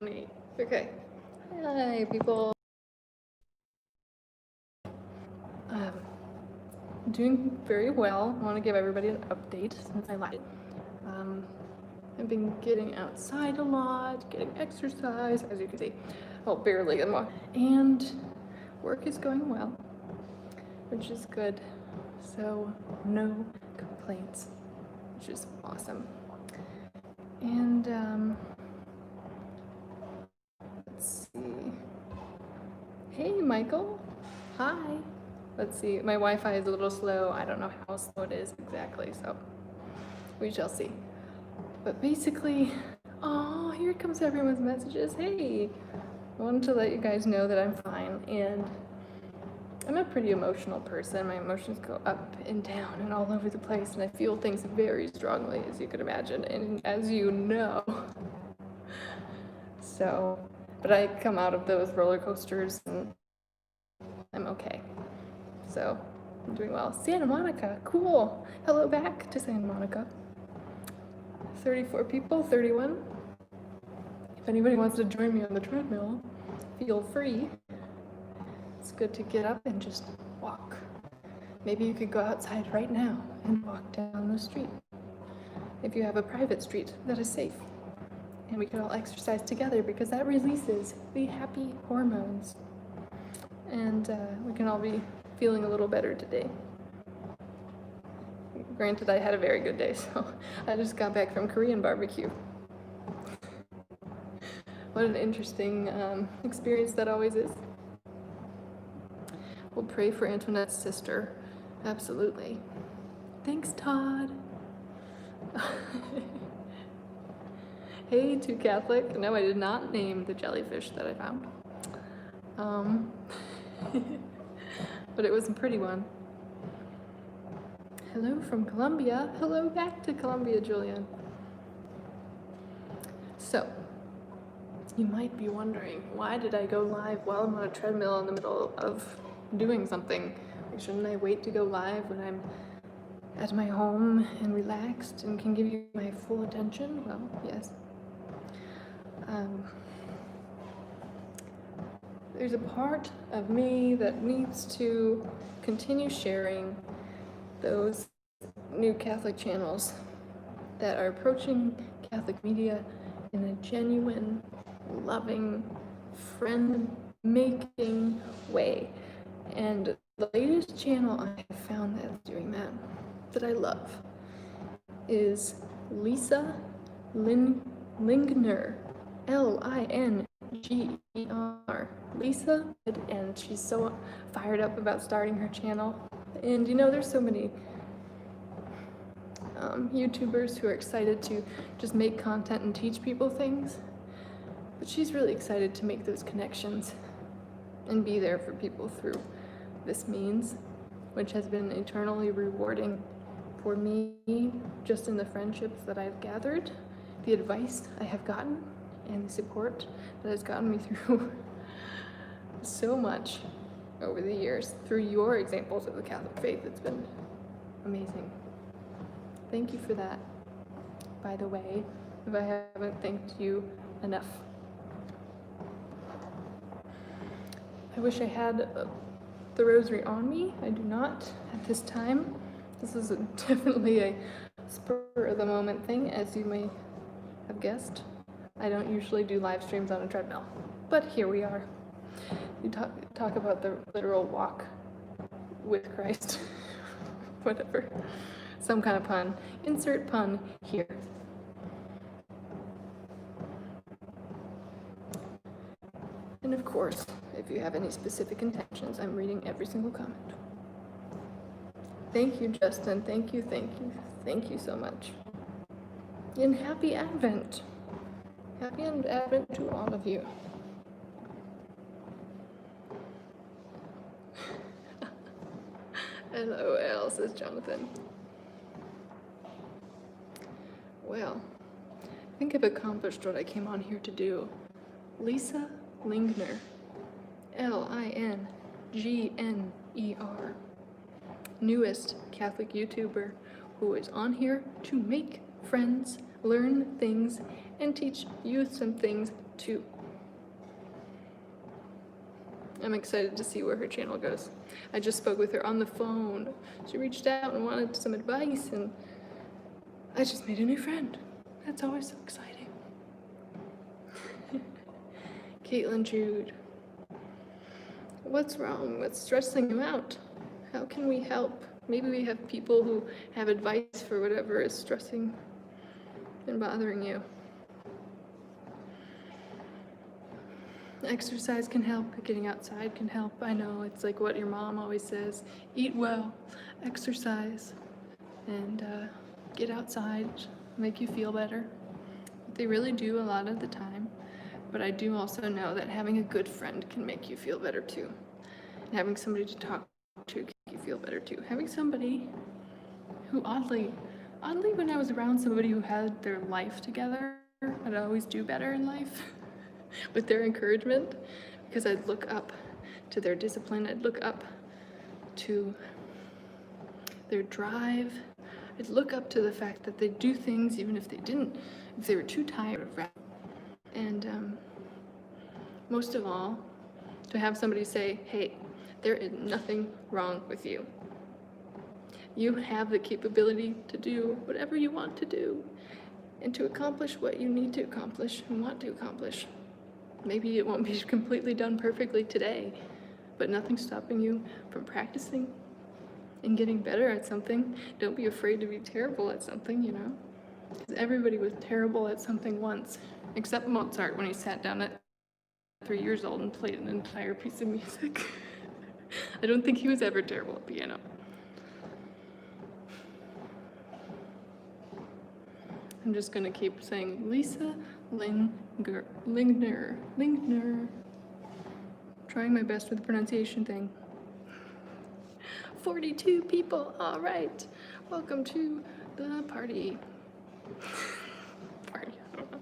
Neat. Okay. Hi, people. Doing very well. I want to give everybody an update since I left. I've been getting outside a lot, getting exercise, as you can see. Well, barely, and work is going well, which is good. So no complaints, which is awesome. And let's see. Hey, Michael. Hi. Let's see. My Wi-Fi is a little slow. I don't know how slow it is exactly, so we shall see. But basically, oh, here comes everyone's messages. Hey, I wanted to let you guys know that I'm fine, and I'm a pretty emotional person. My emotions go up and down and all over the place, and I feel things very strongly, as you can imagine, and as you know. So, but I come out of those roller coasters, and I'm okay. So, I'm doing well. Santa Monica, cool. Hello back to Santa Monica. 34 people, 31. If anybody wants to join me on the treadmill, feel free. It's good to get up and just walk. Maybe you could go outside right now and walk down the street. If you have a private street that is safe. And we could all exercise together because that releases the happy hormones. And we can all be feeling a little better today. Granted, I had a very good day, so I just got back from Korean barbecue. What an interesting experience that always is. We'll pray for Antoinette's sister. Absolutely. Thanks, Todd. Hey, too Catholic. No, I did not name the jellyfish that I found. But it was a pretty one. Hello from Colombia. Hello back to Colombia, Julian. So, you might be wondering, why did I go live while I'm on a treadmill in the middle of doing something? Shouldn't I wait to go live when I'm at my home and relaxed and can give you my full attention? Well, yes. There's a part of me that needs to continue sharing those new Catholic channels that are approaching Catholic media in a genuine, loving, friend-making way. And the latest channel I have found that's doing that I love, is Lisa Lingner, Lingner, Lisa, and she's so fired up about starting her channel. And you know, there's so many YouTubers who are excited to just make content and teach people things, but she's really excited to make those connections and be there for people through this means, which has been eternally rewarding for me, just in the friendships that I've gathered, the advice I have gotten, and the support that has gotten me through so much over the years through your examples of the Catholic faith. It's been amazing. Thank you for that, by the way, if I haven't thanked you enough. I wish I had the rosary on me. I do not at this time. This is definitely a spur of the moment thing, as you may have guessed. I don't usually do live streams on a treadmill, but here we are. You talk about the literal walk with Christ, whatever, some kind of pun. Insert pun here. And of course, if you have any specific intentions, I'm reading every single comment. Thank you, Justin. Thank you, thank you, thank you so much. And happy Advent. Happy Advent to all of you. LOL, says Jonathan. Well, I think I've accomplished what I came on here to do. Lisa Lingner, Lingner, newest Catholic YouTuber who is on here to make friends, learn things, and teach you some things too. I'm excited to see where her channel goes. I just spoke with her on the phone. She reached out and wanted some advice, and I just made a new friend. That's always so exciting. Caitlin Jude. What's wrong? What's stressing you out? How can we help? Maybe we have people who have advice for whatever is stressing and bothering you. Exercise can help, getting outside can help. I know, it's like what your mom always says, eat well, exercise, and get outside, make you feel better. They really do a lot of the time, but I do also know that having a good friend can make you feel better too. And having somebody to talk to can make you feel better too. Having somebody who oddly when I was around somebody who had their life together, I'd always do better in life. With their encouragement, because I'd look up to their discipline, I'd look up to their drive, I'd look up to the fact that they do things even if they were too tired of rest. And most of all, to have somebody say, hey, there is nothing wrong with you. You have the capability to do whatever you want to do and to accomplish what you need to accomplish and want to accomplish. Maybe it won't be completely done perfectly today, but nothing's stopping you from practicing and getting better at something. Don't be afraid to be terrible at something, you know? Because everybody was terrible at something once, except Mozart when he sat down at 3 years old and played an entire piece of music. I don't think he was ever terrible at piano. I'm just gonna keep saying Lisa Lingner. Trying my best with the pronunciation thing. 42 people, all right. Welcome to the party. Party, I don't know.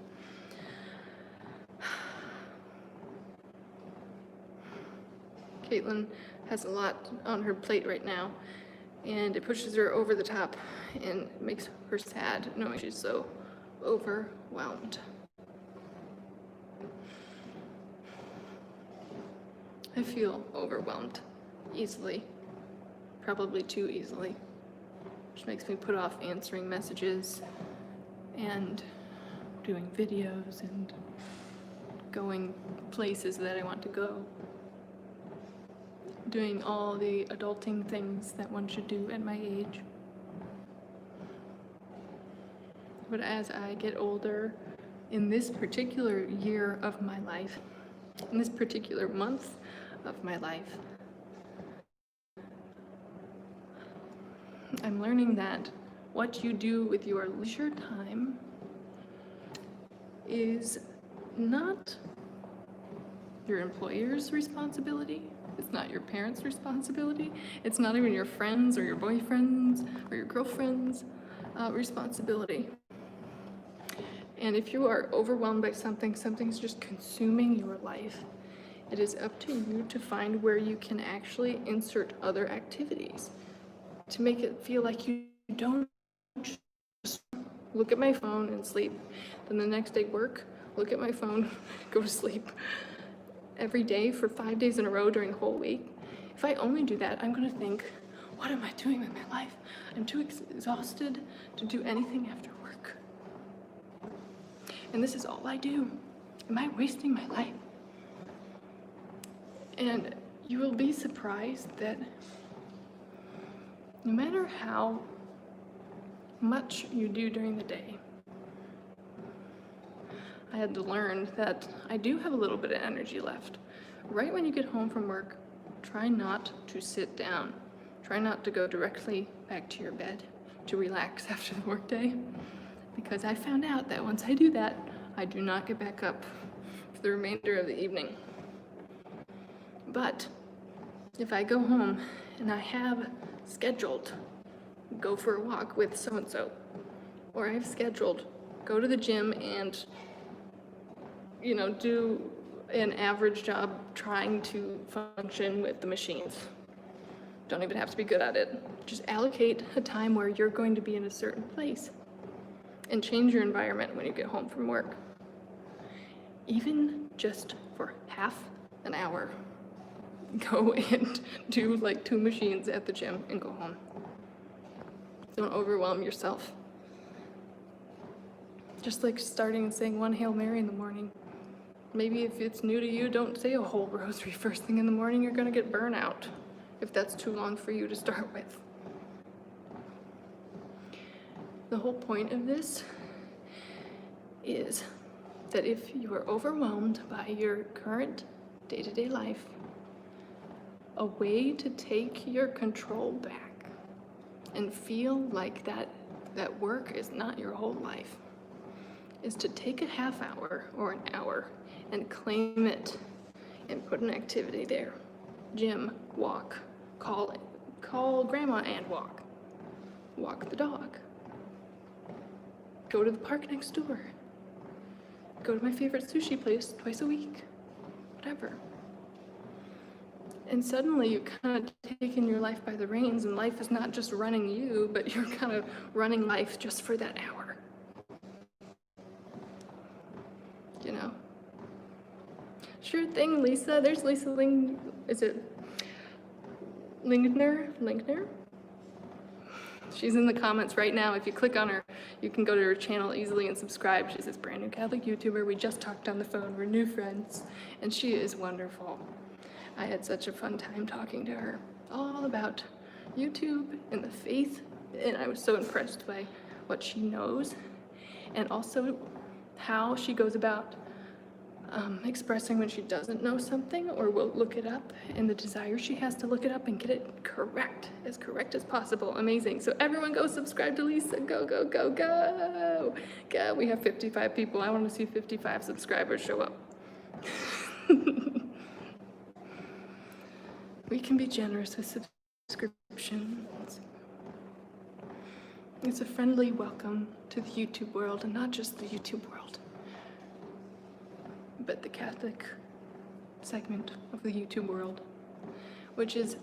Caitlin has a lot on her plate right now, and it pushes her over the top and makes her sad knowing she's so overwhelmed. I feel overwhelmed easily, probably too easily, which makes me put off answering messages and doing videos and going places that I want to go, doing all the adulting things that one should do at my age. But as I get older, in this particular year of my life, in this particular month of my life, I'm learning that what you do with your leisure time is not your employer's responsibility. It's not your parents' responsibility. It's not even your friends or your boyfriends or your girlfriends' responsibility. And if you are overwhelmed by something's just consuming your life, it is up to you to find where you can actually insert other activities to make it feel like you don't just look at my phone and sleep. Then the next day work, look at my phone, go to sleep. Every day for 5 days in a row during the whole week. If I only do that, I'm gonna think, what am I doing with my life? I'm too exhausted to do anything after work. And this is all I do. Am I wasting my life? And you will be surprised that no matter how much you do during the day, I had to learn that I do have a little bit of energy left. Right when you get home from work, try not to sit down. Try not to go directly back to your bed to relax after the workday, because I found out that once I do that, I do not get back up for the remainder of the evening. But if I go home and I have scheduled go for a walk with so-and-so, or I've scheduled go to the gym and do an average job trying to function with the machines. Don't even have to be good at it. Just allocate a time where you're going to be in a certain place and change your environment when you get home from work. even just for half an hour, go and do like 2 machines at the gym and go home. Don't overwhelm yourself. Just like starting and saying 1 Hail Mary in the morning. Maybe if it's new to you, don't say a whole rosary first thing in the morning. You're gonna get burnout if that's too long for you to start with. The whole point of this is that if you are overwhelmed by your current day-to-day life, a way to take your control back and feel like that work is not your whole life is to take a half hour or an hour and claim it and put an activity there. Gym, walk, call grandma and walk. Walk the dog. Go to the park next door. Go to my favorite sushi place twice a week. Whatever. And suddenly you kind of taken your life by the reins, and life is not just running you, but you're kind of running life just for that hour. You know? Sure thing, Lisa. There's Lisa is it Lingner? She's in the comments right now. If you click on her, you can go to her channel easily and subscribe. She's this brand new Catholic YouTuber. We just talked on the phone. We're new friends, and she is wonderful. I had such a fun time talking to her, all about YouTube and the faith, and I was so impressed by what she knows, and also how she goes about expressing when she doesn't know something or will look it up, and the desire she has to look it up and get it correct as possible. Amazing. So everyone go subscribe to Lisa. Go, go, go, go. Go. We have 55 people. I want to see 55 subscribers show up. We can be generous with subscriptions. It's a friendly welcome to the YouTube world, and not just the YouTube world, but the Catholic segment of the YouTube world, which is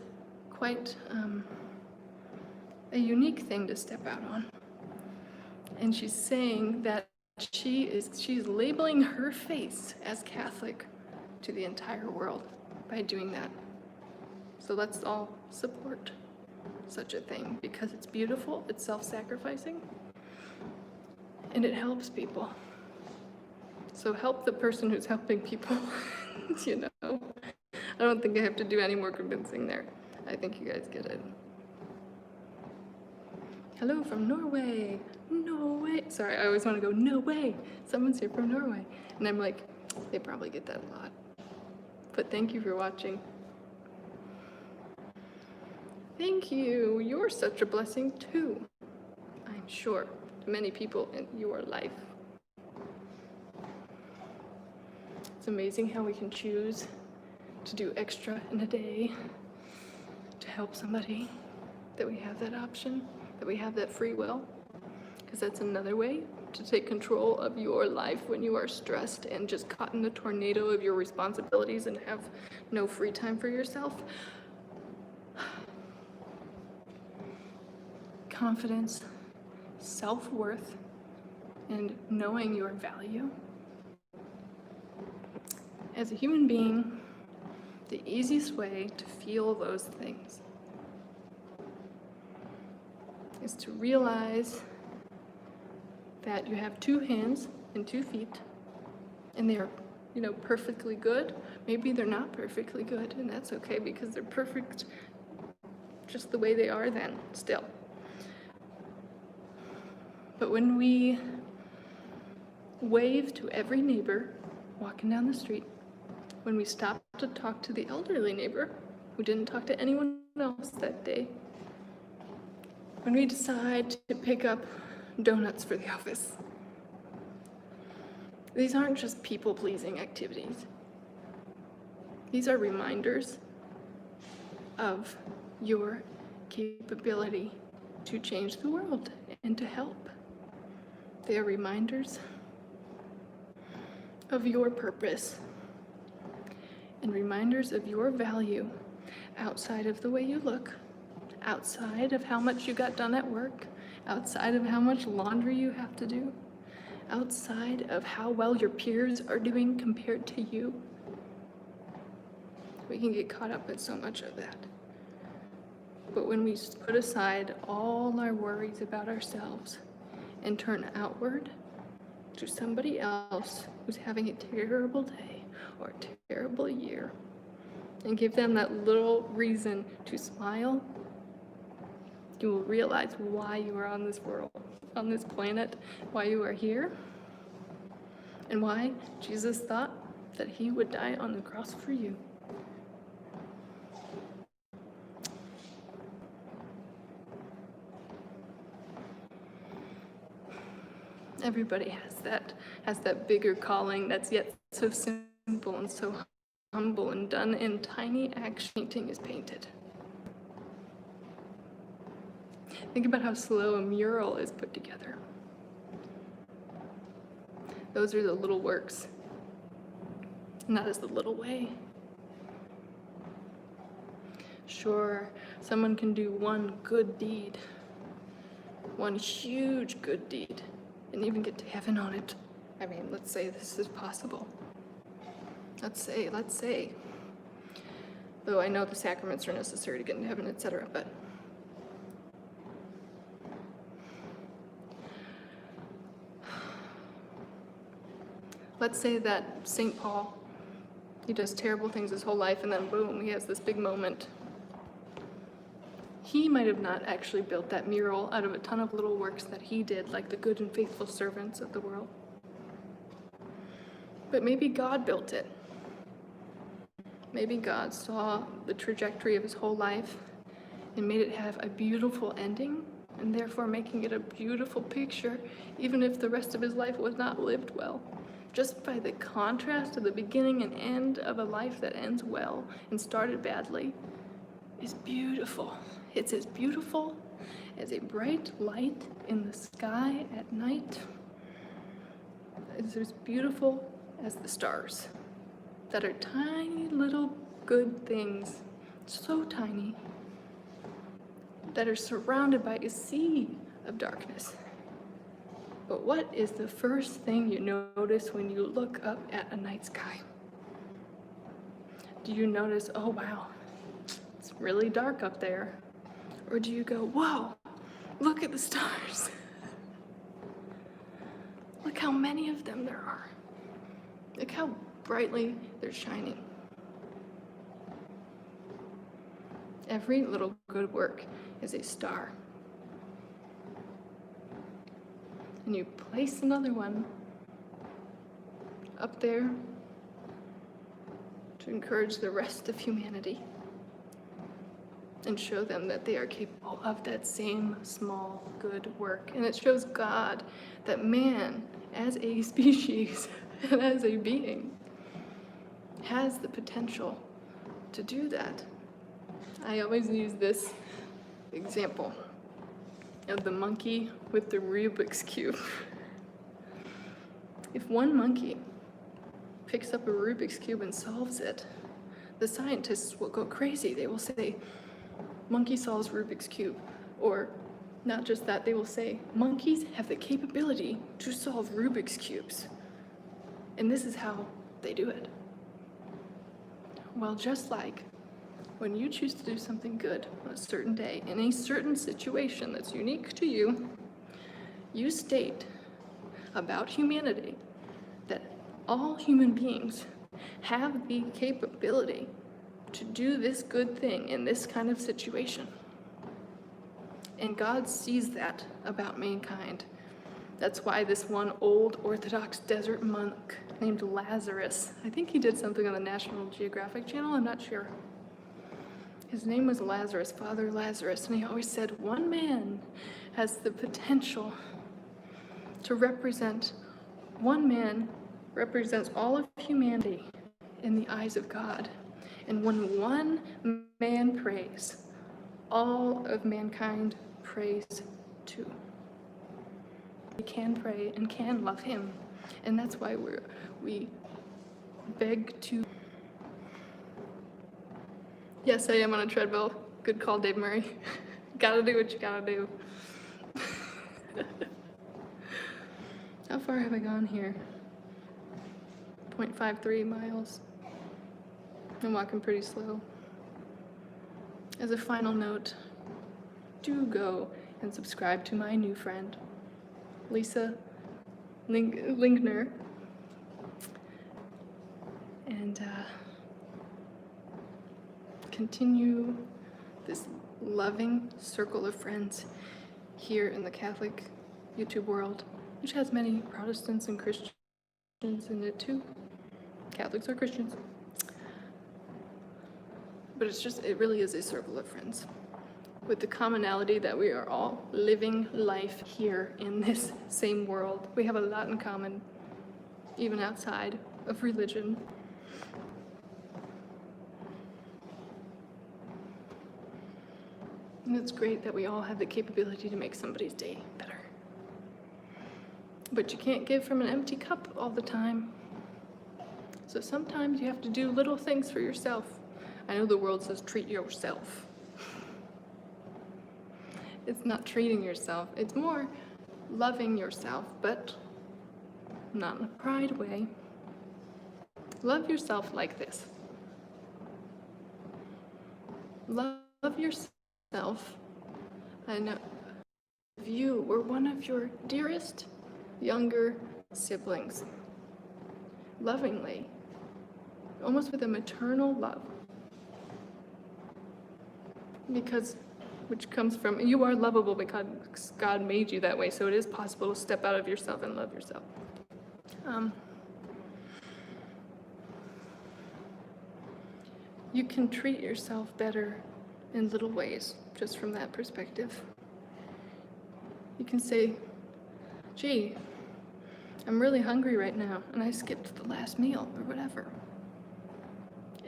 quite a unique thing to step out on. And she's saying that she's labeling her face as Catholic to the entire world by doing that. So let's all support such a thing, because it's beautiful, it's self-sacrificing, and it helps people. So help the person who's helping people, you know. I don't think I have to do any more convincing there. I think you guys get it. Hello from Norway. Norway. Sorry, I always want to go, no way. Someone's here from Norway. And I'm like, they probably get that a lot. But thank you for watching. Thank you. You're such a blessing too, I'm sure, to many people in your life. It's amazing how we can choose to do extra in a day to help somebody, that we have that option, that we have that free will, because that's another way to take control of your life when you are stressed and just caught in the tornado of your responsibilities and have no free time for yourself. Confidence, self-worth, and knowing your value. As a human being, the easiest way to feel those things is to realize that you have 2 hands and 2 feet, and they are, perfectly good. Maybe they're not perfectly good, and that's okay, because they're perfect just the way they are then, still. But when we wave to every neighbor walking down the street, when we stop to talk to the elderly neighbor who didn't talk to anyone else that day, when we decide to pick up donuts for the office, these aren't just people-pleasing activities. These are reminders of your capability to change the world and to help. They are reminders of your purpose and reminders of your value outside of the way you look, outside of how much you got done at work, outside of how much laundry you have to do, outside of how well your peers are doing compared to you. We can get caught up in so much of that. But when we put aside all our worries about ourselves and turn outward to somebody else who's having a terrible day or a terrible year, and give them that little reason to smile, you will realize why you are on this world, on this planet, why you are here, and why Jesus thought that he would die on the cross for you. Everybody has that bigger calling that's yet so simple and so humble and done in tiny action. Painting is painted. Think about how slow a mural is put together. Those are the little works. And that is the little way. Sure, someone can do one good deed, one huge good deed, and even get to heaven on it. I mean, let's say this is possible. Let's say. Though I know the sacraments are necessary to get into heaven, etc., but let's say that St. Paul, he does terrible things his whole life, and then boom, he has this big moment. He might have not actually built that mural out of a ton of little works that he did, like the good and faithful servants of the world. But maybe God built it. Maybe God saw the trajectory of his whole life and made it have a beautiful ending, and therefore making it a beautiful picture, even if the rest of his life was not lived well. Just by the contrast of the beginning and end of a life that ends well and started badly is beautiful. It's as beautiful as a bright light in the sky at night. It's as beautiful as the stars that are tiny little good things, so tiny, that are surrounded by a sea of darkness. But what is the first thing you notice when you look up at a night sky? Do you notice, oh wow, it's really dark up there? Or do you go, whoa, look at the stars. Look how many of them there are. Look how brightly they're shining. Every little good work is a star. And you place another one up there to encourage the rest of humanity and show them that they are capable of that same small good work. And it shows God that man, as a species and as a being, has the potential to do that. I always use this example of the monkey with the Rubik's Cube. If one monkey picks up a Rubik's Cube and solves it, the scientists will go crazy. They will say, monkey solves Rubik's Cube. Or not just that, they will say, monkeys have the capability to solve Rubik's Cubes. And this is how they do it. Well, just like when you choose to do something good on a certain day, in a certain situation that's unique to you, you state about humanity that all human beings have the capability to do this good thing in this kind of situation. And God sees that about mankind. That's why this one old Orthodox desert monk named Lazarus, I think he did something on the National Geographic Channel, I'm not sure. His name was Lazarus, Father Lazarus, and he always said, one man has the potential to represent, one man represents all of humanity in the eyes of God. And when one man prays, all of mankind prays too. We can pray and can love him. And that's why we beg to. Yes, I am on a treadmill. Good call, Dave Murray. Gotta do what you gotta do. How far have I gone here? 0.53 miles. I'm walking pretty slow. As a final note, do go and subscribe to my new friend, Lisa Lingner. And continue this loving circle of friends here in the Catholic YouTube world, which has many Protestants and Christians in it too. Catholics are Christians. But it really is a circle of friends with the commonality that we are all living life here in this same world. We have a lot in common, even outside of religion. And it's great that we all have the capability to make somebody's day better. But you can't give from an empty cup all the time. So sometimes you have to do little things for yourself. I know the world says treat yourself. It's not treating yourself, it's more loving yourself, but not in a pride way. Love yourself like this. Love yourself. I know if you were one of your dearest younger siblings, lovingly, almost with a maternal love, which comes from, you are lovable because God made you that way, so it is possible to step out of yourself and love yourself. You can treat yourself better in little ways, just from that perspective. You can say, gee, I'm really hungry right now, and I skipped the last meal, or whatever.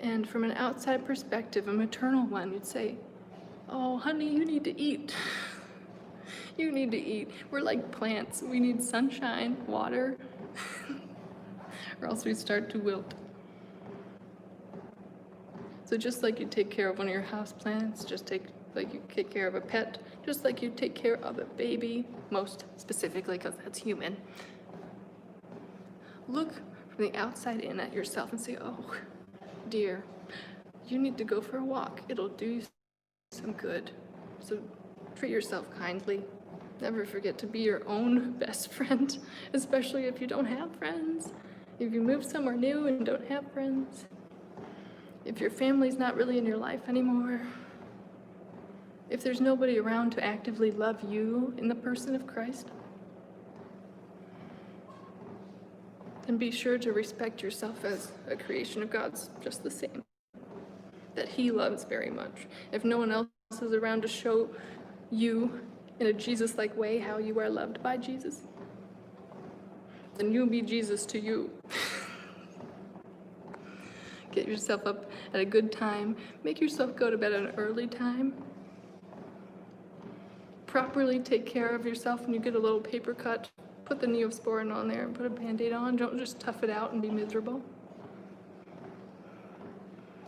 And from an outside perspective, a maternal one, you'd say, oh, honey, you need to eat. You need to eat. We're like plants. We need sunshine, water, or else we start to wilt. So just like you take care of one of your house plants, like you take care of a pet, just like you take care of a baby, most specifically because that's human. Look from the outside in at yourself and say, oh, dear, you need to go for a walk. It'll do you some good. So treat yourself kindly. Never forget to be your own best friend, especially if you don't have friends. If you move somewhere new and don't have friends. If your family's not really in your life anymore. If there's nobody around to actively love you in the person of Christ. Then be sure to respect yourself as a creation of God's just the same. That He loves very much. If no one else is around to show you in a Jesus-like way how you are loved by Jesus, then you be Jesus to you. Get yourself up at a good time. Make yourself go to bed at an early time. Properly take care of yourself when you get a little paper cut. Put the Neosporin on there and put a Band-Aid on. Don't just tough it out and be miserable.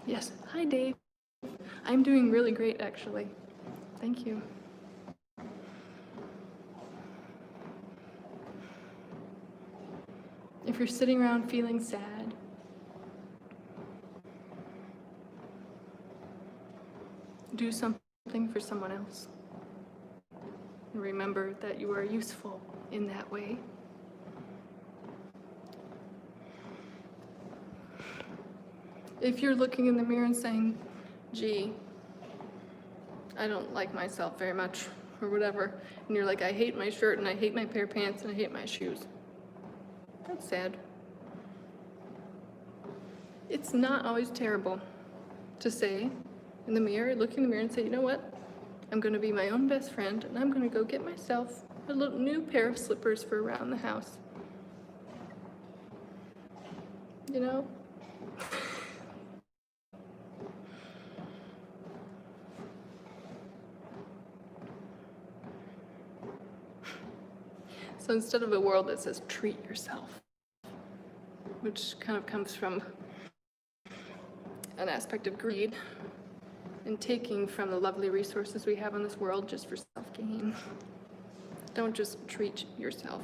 Yes, hi Dave. I'm doing really great actually. Thank you. If you're sitting around feeling sad, do something for someone else. And remember that you are useful in that way. If you're looking in the mirror and saying, gee, I don't like myself very much, or whatever, and you're like, I hate my shirt, and I hate my pair of pants, and I hate my shoes. That's sad. It's not always terrible to say in the mirror, look in the mirror and say, you know what? I'm going to be my own best friend, and I'm going to go get myself a little new pair of slippers for around the house. You know? So instead of a world that says treat yourself, which kind of comes from an aspect of greed and taking from the lovely resources we have in this world just for self-gain. Don't just treat yourself.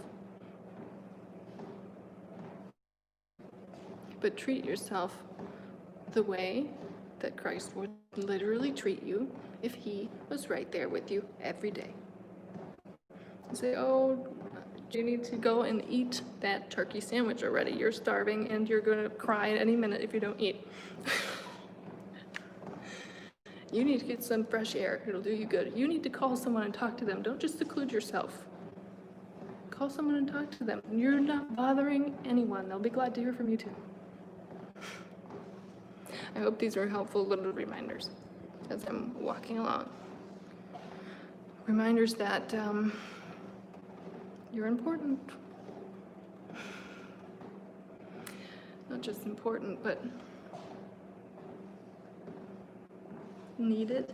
but treat yourself the way that Christ would literally treat you if he was right there with you every day. Say, oh, you need to go and eat that turkey sandwich already. You're starving and you're going to cry at any minute if you don't eat. You need to get some fresh air. It'll do you good. You need to call someone and talk to them. Don't just seclude yourself. Call someone and talk to them. You're not bothering anyone. They'll be glad to hear from you too. I hope these are helpful little reminders as I'm walking along. Reminders that you're important. Not just important, but needed.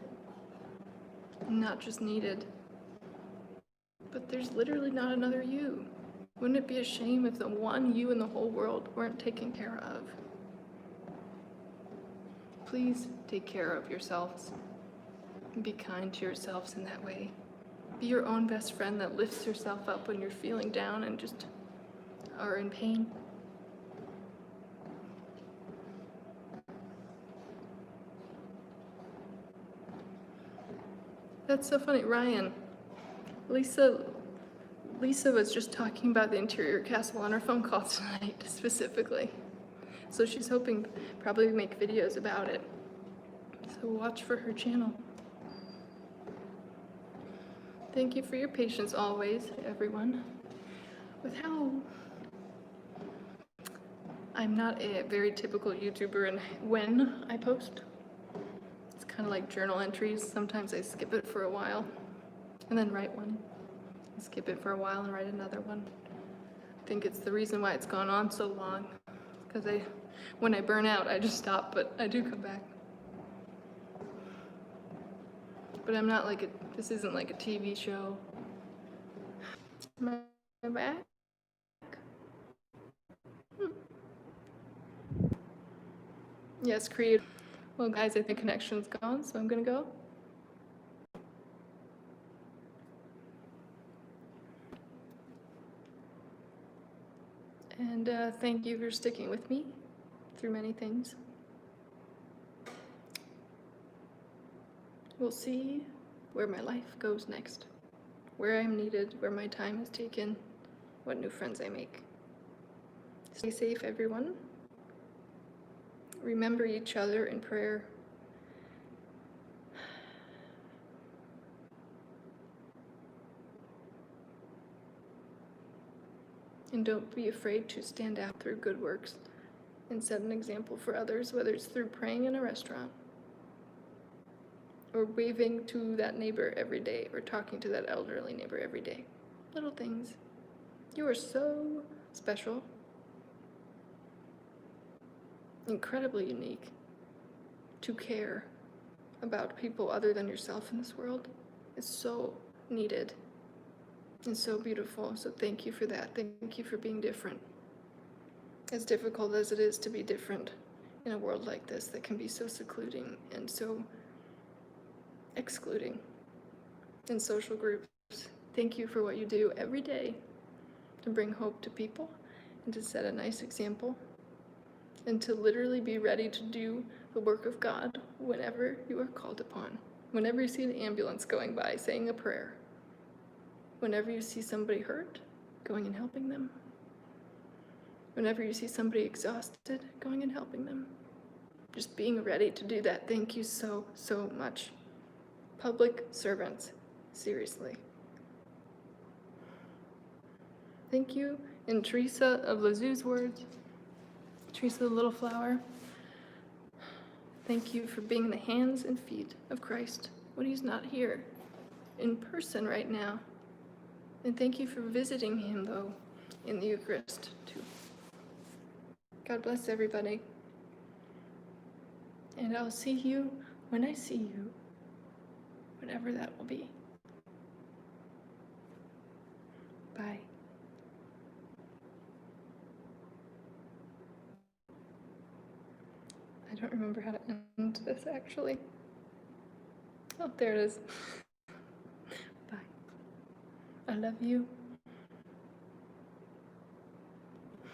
Not just needed, but there's literally not another you. Wouldn't it be a shame if the one you in the whole world weren't taken care of? Please take care of yourselves. Be kind to yourselves in that way. Be your own best friend that lifts yourself up when you're feeling down and just are in pain. That's so funny, Ryan. Lisa was just talking about the interior castle on her phone call tonight, specifically. So she's hoping probably to make videos about it. So watch for her channel. Thank you for your patience always, everyone. With how I'm not a very typical YouTuber and when I post. It's kind of like journal entries. Sometimes I skip it for a while and then write one. Skip it for a while and write another one. I think it's the reason why it's gone on so long. Because when I burn out, I just stop, but I do come back. But I'm not like this isn't like a TV show. Am I back? Yes, create. Well, guys, I think connection's gone, so I'm gonna go. And thank you for sticking with me through many things. We'll see where my life goes next, where I'm needed, where my time is taken, what new friends I make. Stay safe, everyone. Remember each other in prayer. And don't be afraid to stand out through good works and set an example for others, whether it's through praying in a restaurant or waving to that neighbor every day or talking to that elderly neighbor every day. Little things. You are so special, incredibly unique. To care about people other than yourself in this world is so needed. And so beautiful. So thank you for that. Thank you for being different. As difficult as it is to be different in a world like this that can be so secluding and so excluding in social groups. Thank you for what you do every day to bring hope to people and to set a nice example and to literally be ready to do the work of God whenever you are called upon. Whenever you see an ambulance going by, saying a prayer. Whenever you see somebody hurt, going and helping them. Whenever you see somebody exhausted, going and helping them. Just being ready to do that. Thank you so, so much. Public servants, seriously. Thank you, in Teresa of Lisieux's words, Teresa the Little Flower, thank you for being the hands and feet of Christ when he's not here in person right now. And thank you for visiting him, though, in the Eucharist, too. God bless everybody. And I'll see you when I see you, whenever that will be. Bye. I don't remember how to end this, actually. Oh, there it is. Bye. I love you.